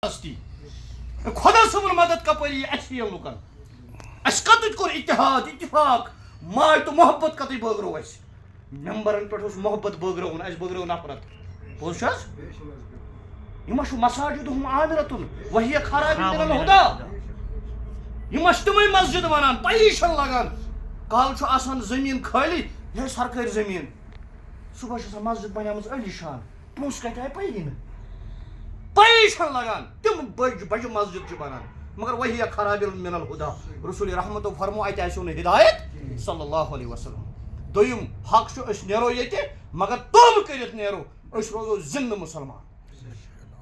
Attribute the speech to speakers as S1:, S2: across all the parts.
S1: خدا صبر مدد کپری اچھی لکن اس کت کور اتحاد اتفاق ماے تو محبت کت بٲگرو اس ممبرن پہ محبت بٲگرون اس بٲگرو نفرت پوز چھس یہ مساجد عامرتن وہی خراب من الہدى یہ تمے مسجد ونان پی لگان کال آسان زمین خالی یہ سرکاری زمین صبح مسجد بنیامٕژ علی شان پونسہٕ کتہِ آیہِ پی پی لگان تم بجہ مسجد بنان مگر وہی خراب من الہدى رسول رحمت فرمو اتہ آسو ہدایت صلی اللہ علیہ وسلم دویم حق اس نیرو یہ مگر توبہ کرت نیرو اس روزو زندہ مسلمان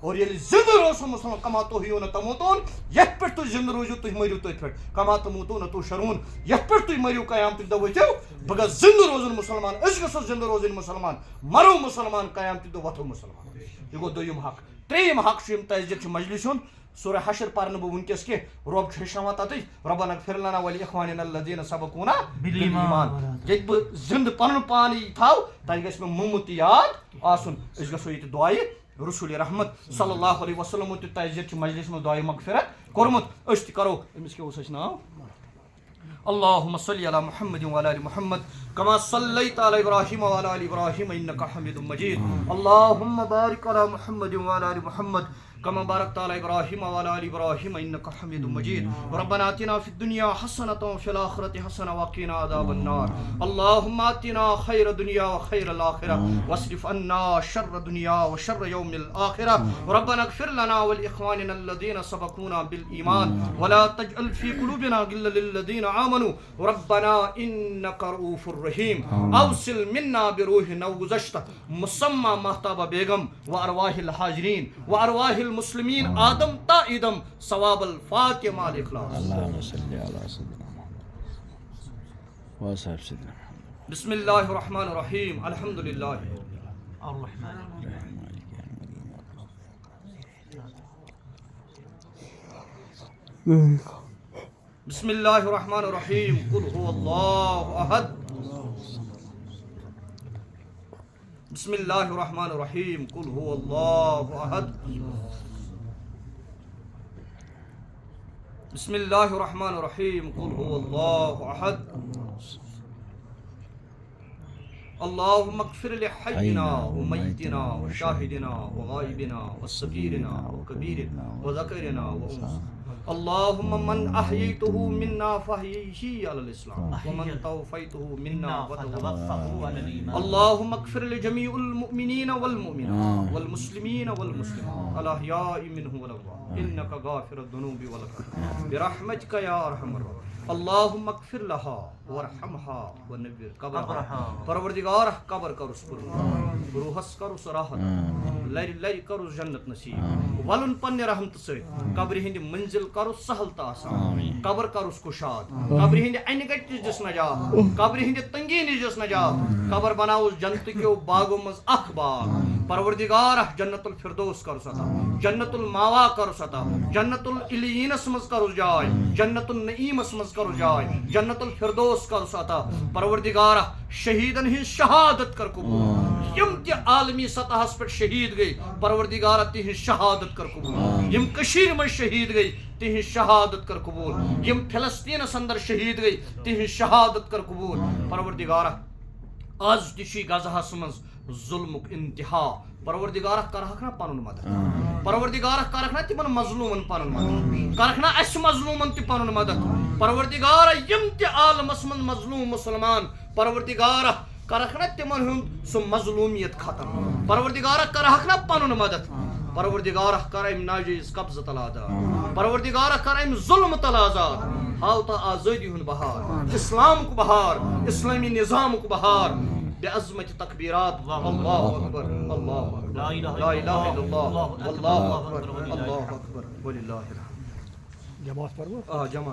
S1: اور یل زندہ روزو مسلمان کما تحیون تموتون یت پہ تھی زندہ روزو تھی مرو تھی پہ کما تموتون تشرون یت پہ تھی مرو قیامت دہ ورو بہ گھس زندہ روزن مسلمان اس گھو زندہ روزن مسلمان مرو مسلمان قیامت دہ وتھو مسلمان یہ گو دویم حق تریم حق تہذیب مجلس ہند سورہ حشر پرن بہ ونکس کی رب ہشناوان تت ربنا اغفر لنا ولاخواننا الذين سبقونا بالایمان یت بہ زندہ پن پان تھو تتہ گژھِ مےٚ موٚمُت یاد آسن اس گژھو یہ دعائے رسول رحمت صلی اللہ علیہ وسلم تہ تہذیب مجلس میں دعائے مغفرت کورمت اس تہ کرو امس کیا اس ناو اللهم صل على محمد وعلى ال محمد كما صليت على ابراهيم وعلى ال ابراهيم انك حميد مجيد اللهم بارك على محمد وعلى ال محمد كما باركت على ابراهيم وعلى ال ابراهيم انك حميد مجيد ربنا آتنا في الدنيا حسنة وفي الآخرة حسنة وقنا عذاب النار اللهم آتنا خير الدنيا وخير الآخرة واصرف عنا شر الدنيا وشر يوم الآخرة ربنا اغفر لنا ولإخواننا الذين سبقونا بالإيمان ولا تجعل في قلوبنا غلا للذين آمنوا ربنا إنك رؤوف رحيم أوصل منا بروح نوزشت مسمى مهتاب بیگم وأرواح الحاضرين وأرواح المسلمین آدم تا ادم ثواب الفاتحہ مع الاخلاص اللهم صل على سيدنا محمد وصحبه سيدنا محمد بسم الله الرحمن الرحيم الحمد لله الرحمن الرحيم بسم الله الرحمن الرحيم قل هو الله احد بسم الله الرحمن الرحيم قل هو الله احد بسم الله الرحمن الرحيم قل هو الله احد اللهم اغفر لحينا وميتنا وشاهدنا وغائبنا وصغيرنا وكبيرنا وذكرنا وانثى اللهم من احييته منا فاحيه على الاسلام ومن توفيته منا فتوفه على الايمان اللهم اغفر لجميع المؤمنين والمؤمنات والمسلمين والمسلمات الاحياء منهم والاموات انك غافر الذنوب والخطايا برحمتك يا ارحم الراحمين اللهم اغفر لها وارحمها ونور قبرها پروردگار قبر کرس پر روحس کرس راحت لری لری کرس جنت نصیب ولن پنہ رحمت ست قبر ہند منزل کرس سہل تا آسان قبر کرس کشاد قبر ہند ان گٹ جس نجات قبر ہند تنگی نجس نجات قبر بناوس جنت کیو باغو مز اخ باغ پروردگار جنت الفردوس کرس عطا جنت الماوا کرس عطا جنت العلیینس مز کرس جائے جنت النعیمس مز کرس جائے جنت الفردوس کرس عطا پروردگار شہیدن ہن شہادت کر قبول یم تہ عالمی سطح پہ شہید گئی پروردگار تہذ شہادت کر قبول یم کشیر میں شہید گئی تہذ شہادت کر قبول یم فلسطین اندر شہید گئی تہذ شہادت کر قبول پروردگار آز تہ غزہس مز ظلمک انتہا پروردگار کرہک نا پنن مدد پروردگار کرہک نا تمن مظلومن پنن مدد کرہک نا اس مظلومن تہ پنن مدد پروردگار یم تہ عالمس من مظلوم مسلمان پروردگار کرہک نا تمن ہند سو مظلومیت ختم پروردگار کرہک نا پنن مدد پروردگار کریم ناجیز قبضہ تلازا پروردگار کریم ظلم تلازا ہاو تا آزادی ہند بہار اسلام کو بہار اسلامی نظام کو بہار بعظمت تکبیرات اللہ اکبر اللہ اکبر لا الہ الا اللہ واللہ اکبر اللہ اکبر وللہ الحمد جماعت پڑھو جماعت